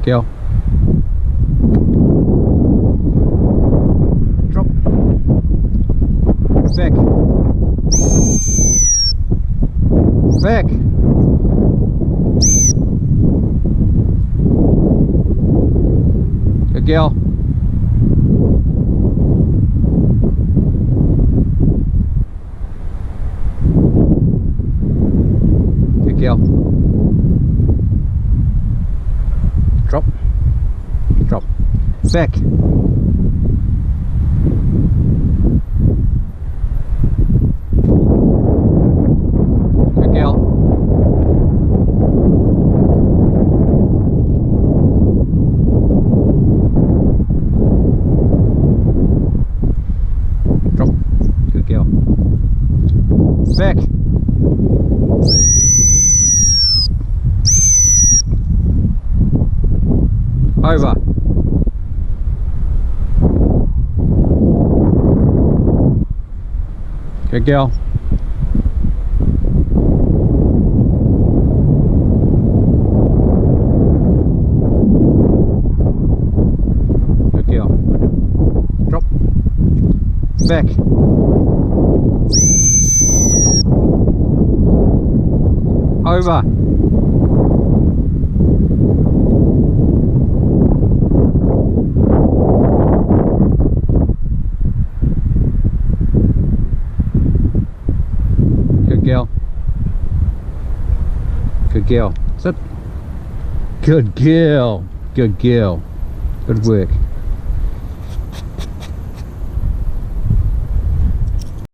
Good girl. Drop. Sick. Sick. Good girl. Good girl. Drop. Drop. Sick. Good girl. Drop. Good girl. Sick. Over. Good girl. Good girl. Drop. Sick. Over. Good girl. Good girl. Sit. Good girl. Good girl. Good work.